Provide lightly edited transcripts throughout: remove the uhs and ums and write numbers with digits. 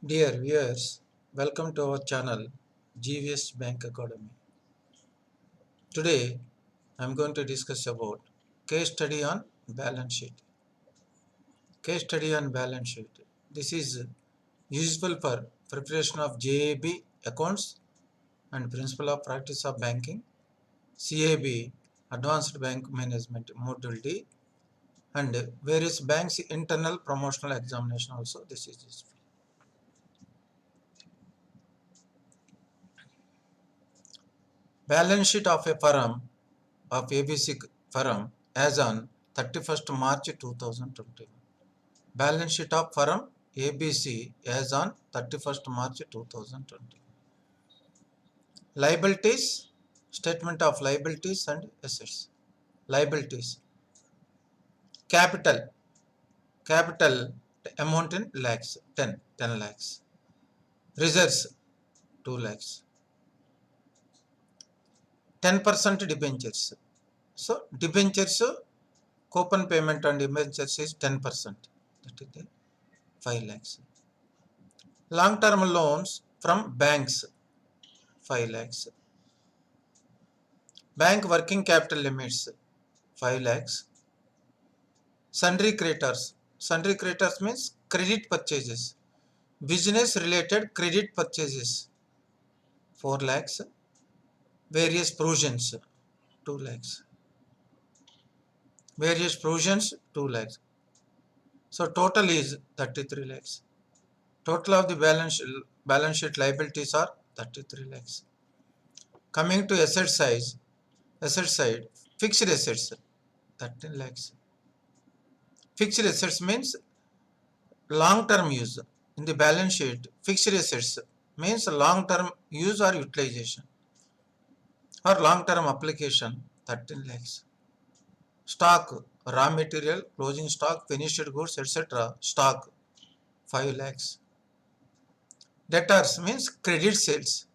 Dear viewers, welcome to our channel GVS Bank Academy. Today I am going to discuss about case study on balance sheet. Case study on balance sheet. This is useful for preparation of JAB accounts and principle of practice of banking, CAB Advanced Bank Management Module D, and various banks internal promotional examination also. This is useful. Balance sheet of a firm of ABC firm as on 31st March 2021. Balance sheet of firm ABC as on 31st March 2020. Liabilities, statement of liabilities and assets. Liabilities. Capital amount in lakhs, 10 lakhs. Reserves, 2 lakhs. 10% debentures. So debentures, coupon payment on debentures is 10%. That is the 5 lakhs. Long-term loans from banks, 5 lakhs. Bank working capital limits, 5 lakhs. Sundry creditors. Sundry creditors means credit purchases. Business related credit purchases, 4 lakhs. Various provisions, 2 lakhs. Various provisions, 2 lakhs. So total is 33 lakhs. Total of the balance sheet liabilities are 33 lakhs. Coming to asset side, fixed assets, 13 lakhs. Fixed assets means long-term use. In the balance sheet, fixed assets means long-term use or utilization or long-term application, 13 lakhs. Stock, raw material, closing stock, finished goods, etc. Stock, 5 lakhs. Debtors means credit sales.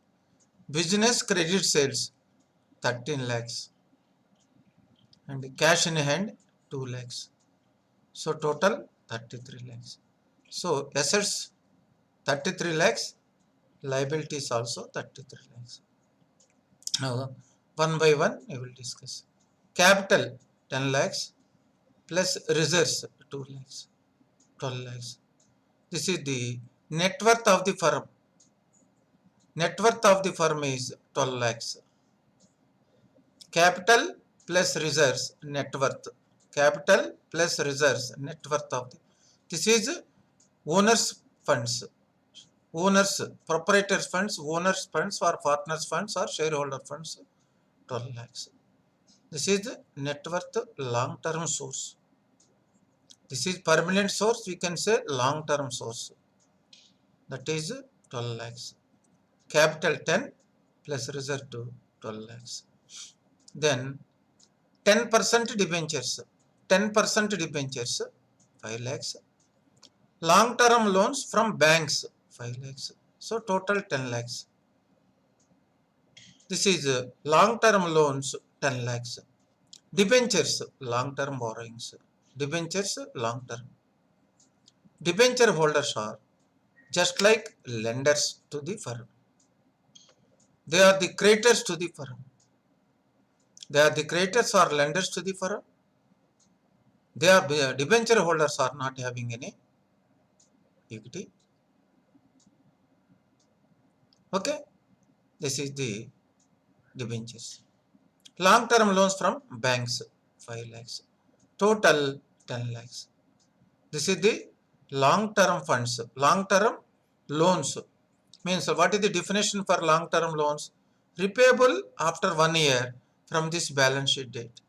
Business credit sales, 13 lakhs. And cash in hand, 2 lakhs. So total 33 lakhs. So assets 33 lakhs, liabilities also 33 lakhs. Now one by one I will discuss. Capital 10 lakhs plus reserves 2 lakhs, 12 lakhs. This is the net worth of the firm. Net worth of the firm is 12 lakhs. Capital plus reserves net worth. Capital plus reserves net worth of the. This is owners funds. Owners, proprietors funds, owners funds or partners funds or shareholder funds, 12 lakhs. This is the net worth long term source. This is permanent source, we can say long term source. That is 12 lakhs. Capital 10 plus reserve to 12 lakhs. Then 10% debentures. 10% debentures, 5 lakhs. Long term loans from banks, 5 lakhs. So total 10 lakhs. This is long term loans, 10 lakhs. Debentures, long term borrowings. Debentures, long term. Debenture holders are just like lenders to the firm. They are the creditors to the firm. They are the creditors or lenders to the firm. They are debenture holders are not having any equity. Okay, this is the debentures. Long term loans from banks, 5 lakhs. Total 10 lakhs. This is the long term funds. Long term loans means what is the definition for long term loans? Repayable after 1 year from this balance sheet date.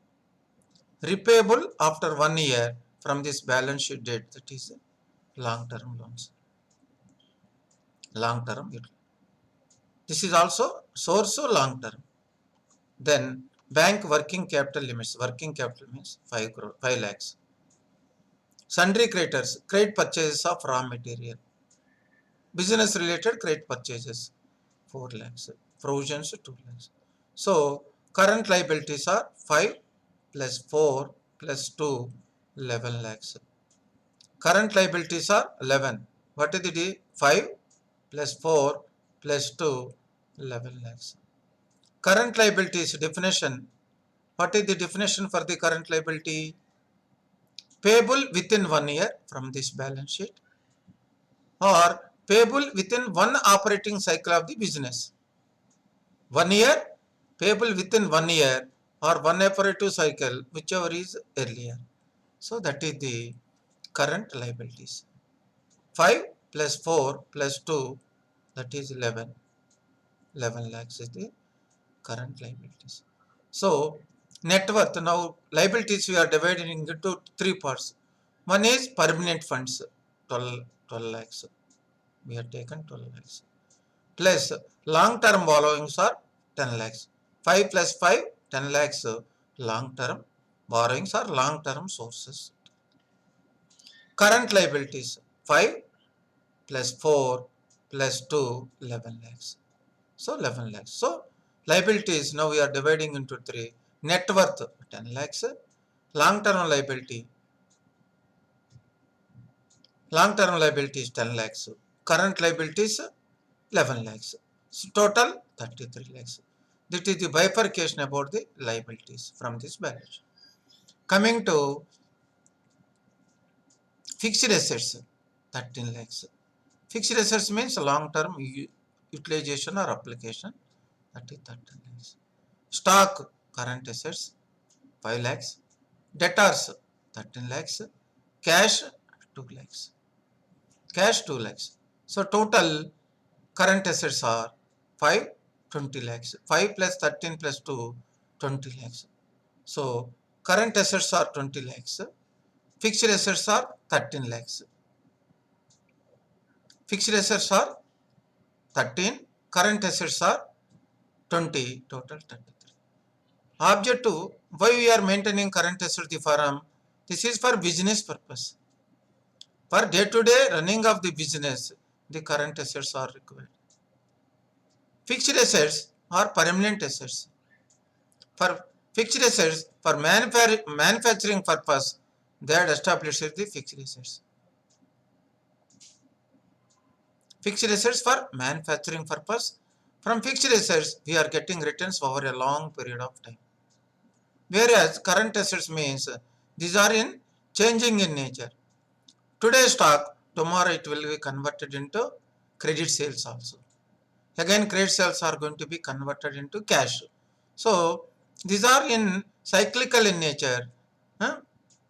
Repayable after 1 year from this balance sheet date. That is long term loans. Long term. This is also source of long term. Then bank working capital limits. Working capital means 5 lakhs. Sundry creditors, credit purchases of raw material. Business related credit purchases, 4 lakhs. Provisions, 2 lakhs. So current liabilities are 5 plus 4 plus 2, 11 lakhs. Current liabilities are 11. What is the D? 5 plus 4 plus 2, 11 lakhs. Current liabilities definition. What is the definition for the current liability? Payable within 1 year from this balance sheet, or payable within one operating cycle of the business. 1 year, payable within 1 year, or one operative cycle, whichever is earlier. So that is the current liabilities. 5 plus 4 plus 2, that is 11. 11 lakhs is the current liabilities. So net worth, now liabilities we are dividing into three parts. One is permanent funds, 12 lakhs. We have taken 12 lakhs. Plus long term borrowings are 10 lakhs. 5 plus 5, 10 lakhs long term borrowings are long term sources. Current liabilities 5 plus 4 plus 2, 11 lakhs. So 11 lakhs. So liabilities now we are dividing into three. Net worth 10 lakhs. Long term liability. Long term liabilities 10 lakhs. Current liabilities 11 lakhs. So total 33 lakhs. That is the bifurcation about the liabilities from this balance sheet. Coming to fixed assets 13 lakhs. Fixed assets means long term utilization or application, that is 13 lakhs. Stock current assets 5 lakhs. Debtors 13 lakhs. Cash 2 lakhs. Cash 2 lakhs. So total current assets are 5, 20 lakhs. 5 plus 13 plus 2, 20 lakhs. So current assets are 20 lakhs. Fixed assets are 13 lakhs. Fixed assets are 13. Current assets are 20. Total 33. Objective, why we are maintaining current assets the firm? This is for business purpose. For day-to-day running of the business, the current assets are required. Fixed assets are permanent assets. For fixed assets, for manufacturing purpose, they had established the fixed assets. Fixed assets for manufacturing purpose. From fixed assets, we are getting returns over a long period of time. Whereas current assets means these are in changing in nature. Today stock, tomorrow it will be converted into credit sales also. Again credit sales are going to be converted into cash. So these are in cyclical in nature.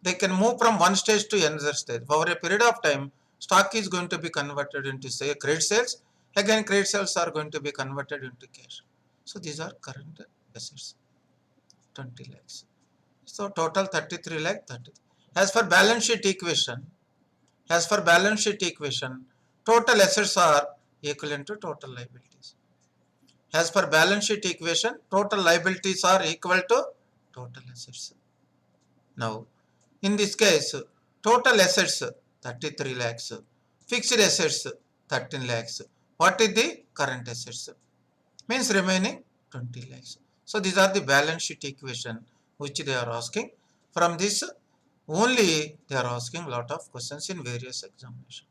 They can move from one stage to another stage. Over a period of time, stock is going to be converted into say credit sales. Again credit sales are going to be converted into cash. So these are current assets. 20 lakhs. So total 33 lakh 30. As for balance sheet equation, total assets are equivalent to total liabilities. As per balance sheet equation, total liabilities are equal to total assets. Now, in this case, total assets 33 lakhs, fixed assets 13 lakhs. What is the current assets? Means remaining 20 lakhs. So these are the balance sheet equation which they are asking. From this only they are asking lot of questions in various examinations.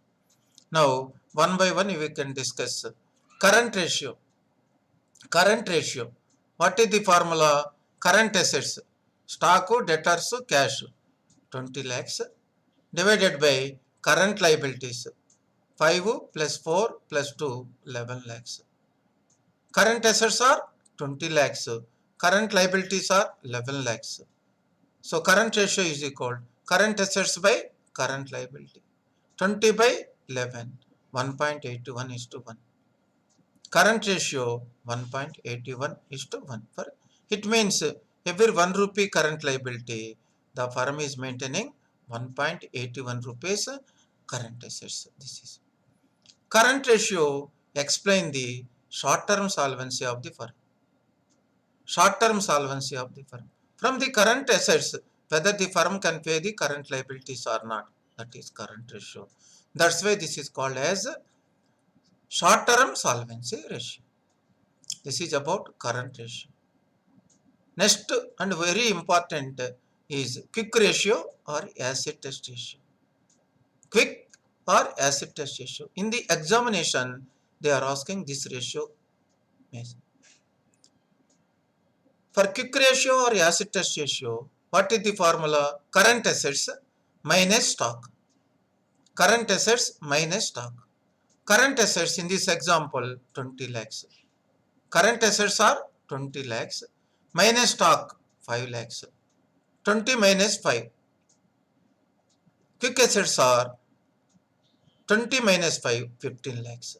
Now one by one we can discuss current ratio. Current ratio. What is the formula? Current assets. Stock, debtors, cash. 20 lakhs divided by current liabilities. 5 plus 4 plus 2, 11 lakhs. Current assets are 20 lakhs. Current liabilities are 11 lakhs. So current ratio is equal current assets by current liability. 20 by 11. 1.81 is to 1. Current ratio 1.81 is to 1. It means every 1 rupee current liability, the firm is maintaining 1.81 rupees current assets. This is current ratio explain the short-term solvency of the firm. Short-term solvency of the firm. From the current assets, whether the firm can pay the current liabilities or not, that is current ratio. That's why this is called as short-term solvency ratio. This is about current ratio. Next and very important is quick ratio or acid test ratio. Quick or acid test ratio. In the examination, they are asking this ratio. For quick ratio or acid test ratio, what is the formula? Current assets minus stock. Current assets minus stock. Current assets in this example 20 lakhs. Current assets are 20 lakhs minus stock 5 lakhs. 20 minus 5. Quick assets are 20 minus 5, 15 lakhs.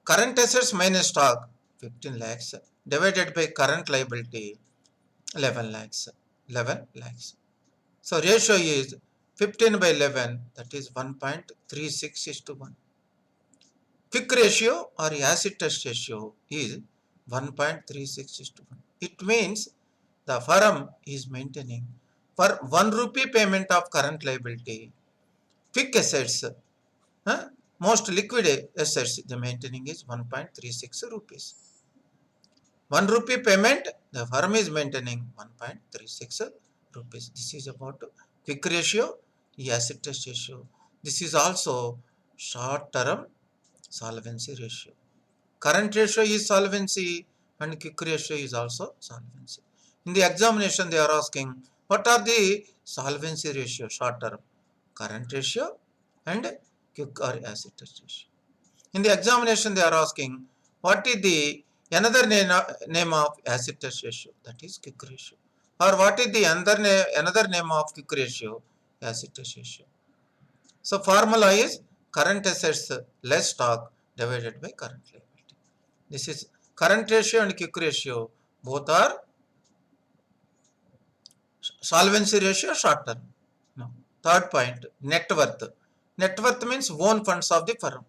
Current assets minus stock 15 lakhs divided by current liability 11 lakhs. 11 lakhs. So ratio is 15 by 11, that is 1.36 is to 1. Quick ratio or acid test ratio is 1.36 is to 1. It means the firm is maintaining for 1 rupee payment of current liability, quick assets, most liquid assets, the maintaining is 1.36 rupees. 1 rupee payment, the firm is maintaining 1.36 rupees. This is about quick ratio, acid test ratio. This is also short term solvency ratio. Current ratio is solvency and quick ratio is also solvency. In the examination they are asking what are the solvency ratio short term? Current ratio and quick or acid test ratio. In the examination they are asking what is the another name of acid test ratio, that is quick ratio, or what is the another name of quick ratio, acid test ratio. So formula is current assets less stock divided by current liability. This is current ratio and quick ratio, both are solvency ratio short term. No. Third point, net worth. Net worth means own funds of the firm.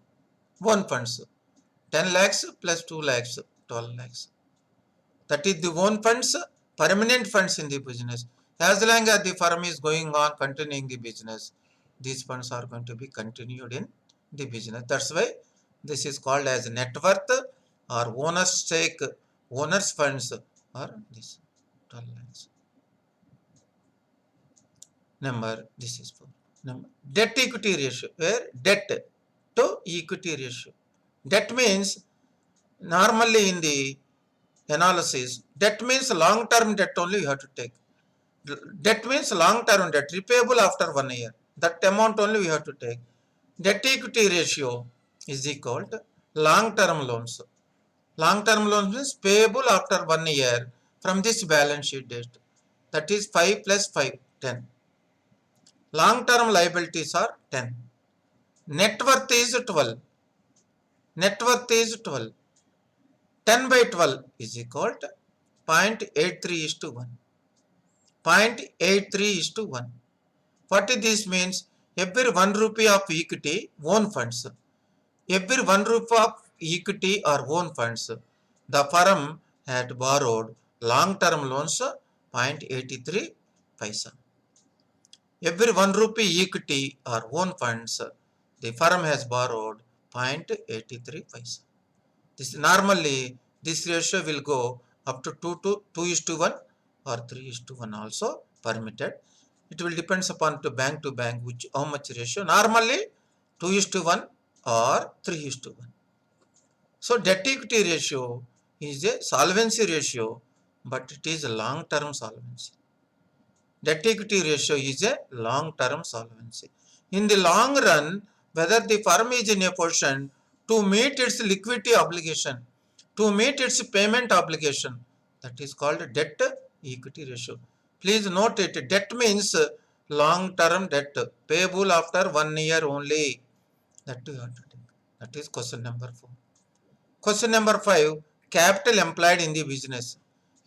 Own funds. 10 lakhs plus 2 lakhs, 12 lakhs. That is the own funds, permanent funds in the business. As long as the firm is going on continuing the business, these funds are going to be continued in the business. That's why this is called as net worth or owner's stake, owner's funds, or this 12 lakhs. Number, this is for number. Debt equity ratio, where debt to equity ratio. Debt means normally in the analysis, debt means long term debt only you have to take. Debt means long term debt, repayable after 1 year. That amount only we have to take. Debt equity ratio is equal to long term loans. Long term loans means payable after 1 year from this balance sheet date. That is 5 plus 5, 10. Long term liabilities are 10. Net worth is 12. Net worth is 12. 10 by 12 is equal to 0.83 is to 1. 0.83 is to 1. What this means? Every 1 rupee of equity, own funds. Every 1 rupee of equity or own funds, the firm had borrowed long-term loans 0.83 paisa. Every 1 rupee equity or own funds, the firm has borrowed 0.83 paisa. This normally this ratio will go up to 2 is to 1 or 3 is to 1 also permitted. It will depends upon to bank which how much ratio. Normally 2 is to 1 or 3 is to 1. So debt equity ratio is a solvency ratio, but it is a long term solvency. Debt equity ratio is a long term solvency. In the long run, whether the firm is in a position to meet its liquidity obligation, to meet its payment obligation, that is called debt equity ratio. Please note it, debt means long term debt, payable after 1 year only. That you have to take. That is question number 4. Question number 5, capital employed in the business.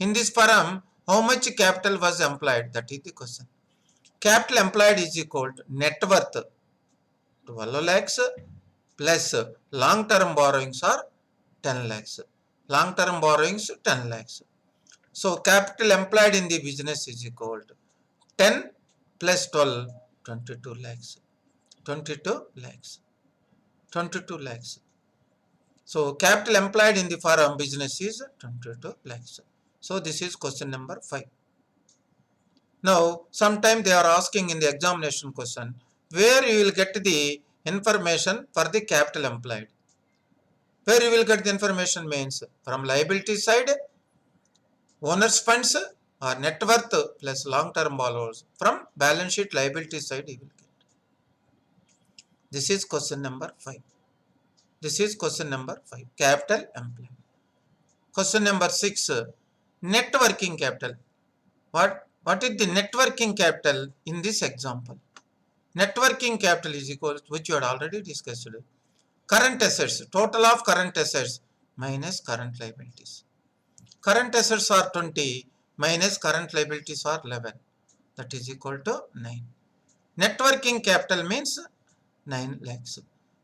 In this firm, how much capital was employed? That is the question. Capital employed is equal to net worth 12 lakhs plus long term borrowings are 10 lakhs. Long term borrowings 10 lakhs. So capital employed in the business is equal to 10 plus 12, 22 lakhs. 22 lakhs. 22 lakhs. So capital employed in the firm business is 22 lakhs. So this is question number 5. Now sometime they are asking in the examination question where you will get the information for the capital employed. Where you will get the information means from liability side, owner's funds or net worth plus long-term borrowers. From balance sheet liability side you will get. This is question number 5. This is question number 5. Capital employed. Question number 6. Net working capital. What is the net working capital in this example? Net working capital is equal to, which you had already discussed. Current assets, total of current assets minus current liabilities. Current assets are 20 minus current liabilities are 11. That is equal to 9. Net working capital means 9 lakhs.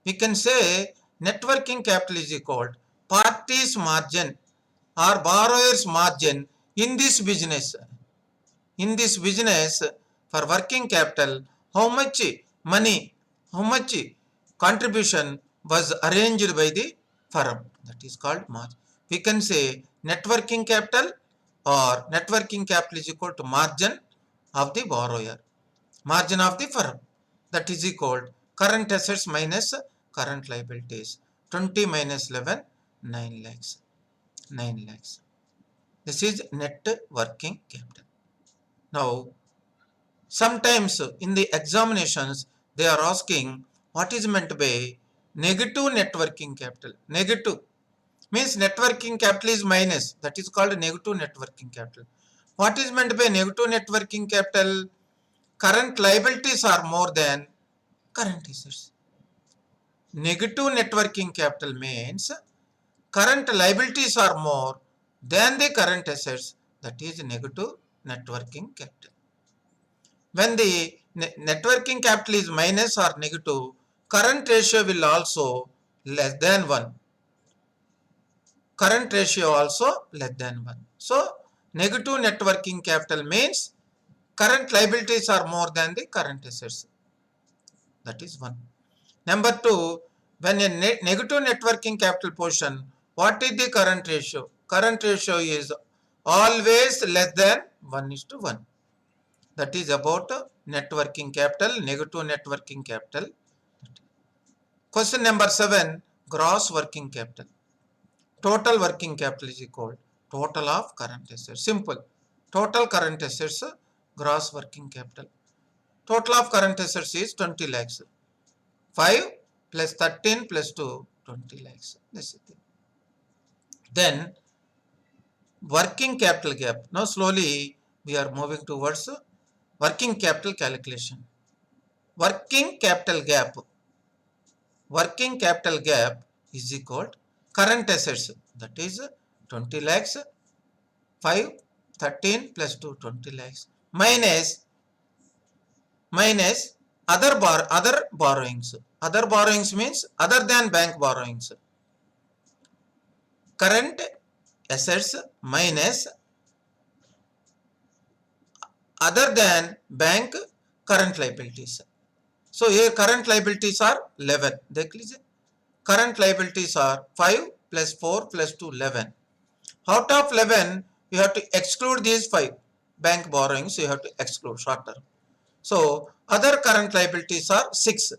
We can say net working capital is equal to party's margin or borrower's margin in this business. In this business, for working capital, how much money, how much contribution was arranged by the firm. That is called margin. We can say net working capital or net working capital is equal to margin of the borrower, margin of the firm. That is equal to current assets minus current liabilities. 20 minus 11, 9 lakhs. 9 lakhs. This is net working capital. Now, sometimes in the examinations, they are asking what is meant by negative net working capital. Negative means net working capital is minus. That is called negative net working capital. What is meant by negative net working capital? Current liabilities are more than current assets. Negative net working capital means current liabilities are more than the current assets. That is negative net working capital. When the net working capital is minus or negative, current ratio will also less than 1. Current ratio also less than 1. So, negative net working capital means current liabilities are more than the current assets. That is 1. Number 2, when a negative net working capital position, what is the current ratio? Current ratio is always less than 1:1. That is about net working capital, negative net working capital. Question number 7, gross working capital. Total working capital is equal total of current assets. Simple. Total current assets, gross working capital. Total of current assets is 20 lakhs. 5 plus 13 plus 2, 20 lakhs. This is it. Then working capital gap. Now slowly we are moving towards working capital calculation. Working capital gap. Working capital gap is equal to current assets. That is 20 lakhs. 5, 13 plus 2, 20 lakhs. Minus other borrowings. Other borrowings means other than bank borrowings. Current assets minus other than bank current liabilities. So here current liabilities are 11. देख लीजिए. Current liabilities are 5 plus 4 plus 2, 11. Out of 11, you have to exclude these 5 bank borrowings. You have to exclude short term. So other current liabilities are 6.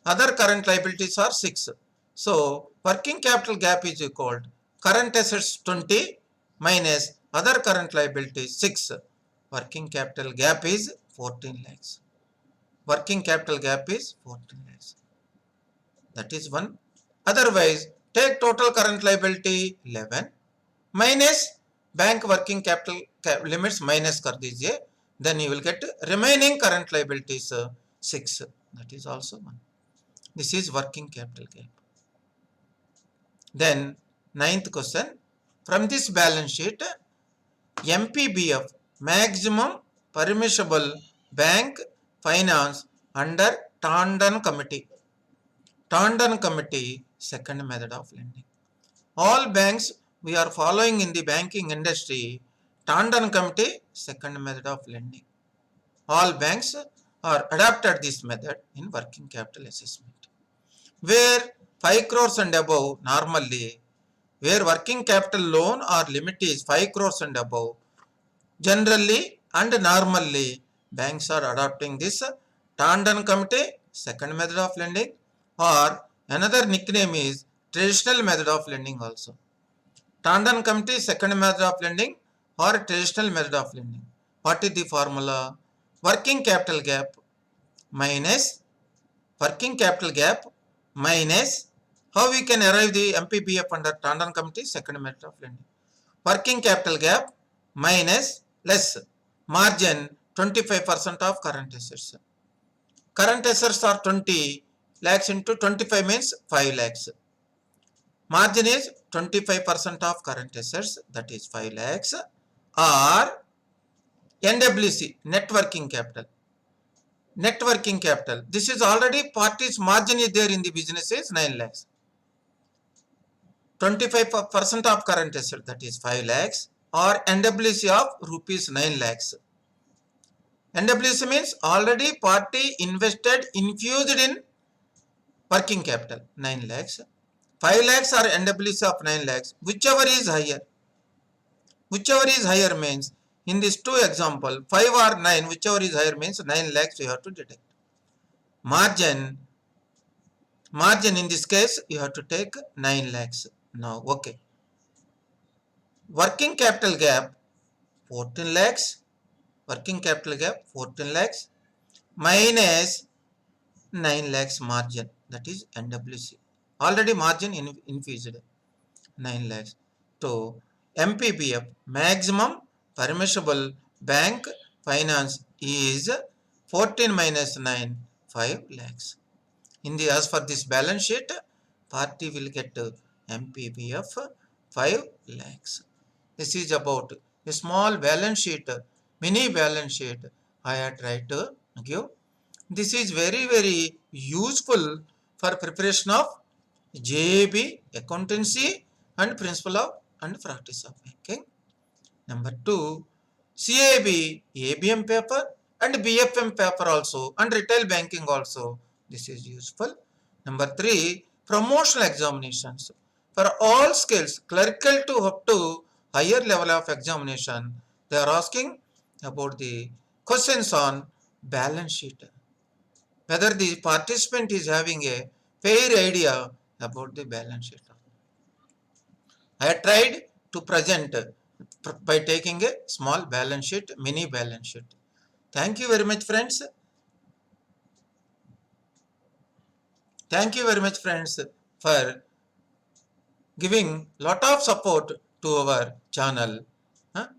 Other current liabilities are 6. So working capital gap is equal to current assets 20 minus other current liabilities 6. Working capital gap is 14 lakhs. Working capital gap is 14 lakhs. That is 1. Otherwise, take total current liability 11 minus bank working capital limits minus कर दीजिए. Then you will get remaining current liabilities 6. That is also 1. This is working capital gap. Then 9th question. From this balance sheet, MPBF, maximum permissible bank finance under Tandon Committee. Tandon Committee, second method of lending. All banks we are following in the banking industry, Tandon Committee, second method of lending. All banks are adopted this method in working capital assessment. Where 5 crores and above normally, where working capital loan or limit is 5 crores and above, generally and normally banks are adopting this Tandon Committee, second method of lending, or another nickname is traditional method of lending also. Tandon Committee second method of lending or traditional method of lending. What is the formula? Working capital gap minus how we can arrive the MPBF under Tandon Committee second method of lending. Working capital gap minus less margin 25% of current assets. Current assets are 20 lakhs into 25 means 5 lakhs. Margin is 25% of current assets, that is 5 lakhs, or NWC, net working capital. Net working capital. This is already party's margin is there in the business is 9 lakhs. 25% of current asset, that is 5 lakhs, or NWC of rupees 9 lakhs. NWC means already party invested, infused in working capital 9 lakhs. 5 lakhs or NWC of 9 lakhs, whichever is higher. Whichever is higher means, in this two example, 5 or 9, whichever is higher means 9 lakhs you have to deduct. Margin in this case you have to take 9 lakhs. Now, okay. Working capital gap 14 lakhs. Working capital gap 14 lakhs minus 9 lakhs margin, that is NWC. Already margin infused 9 lakhs. So MPBF, maximum permissible bank finance, is 14 minus 9, 5 lakhs. In the, as for this balance sheet, party will get MPBF 5 lakhs. This is about a small balance sheet, mini balance sheet I have tried to give. This is very, very useful for preparation of JAB, accountancy, and principle of and practice of banking. Number 2, CAB, ABM paper and BFM paper also, and retail banking also. This is useful. Number 3, promotional examinations. For all skills, clerical to up to higher level of examination, they are asking about the questions on balance sheet. Whether the participant is having a fair idea about the balance sheet. I tried to present by taking a small balance sheet, mini balance sheet. Thank you very much, friends. Thank you very much, friends, for giving lot of support to our channel.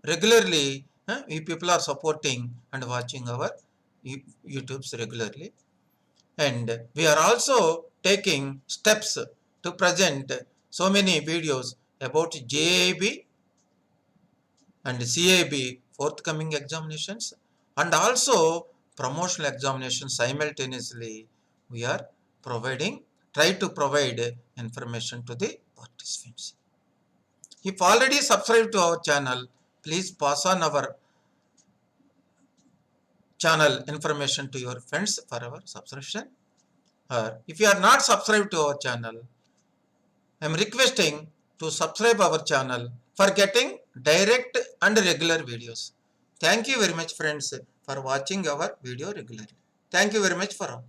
Regularly, we people are supporting and watching our YouTubes regularly. And we are also taking steps to present so many videos about JAB and CAB forthcoming examinations, and also promotional examinations simultaneously. We are try to provide information to the participants. If already subscribed to our channel, please pass on our channel information to your friends for our subscription. If you are not subscribed to our channel, I am requesting to subscribe our channel for getting direct and regular videos. Thank you very much, friends, for watching our video regularly. Thank you very much for all.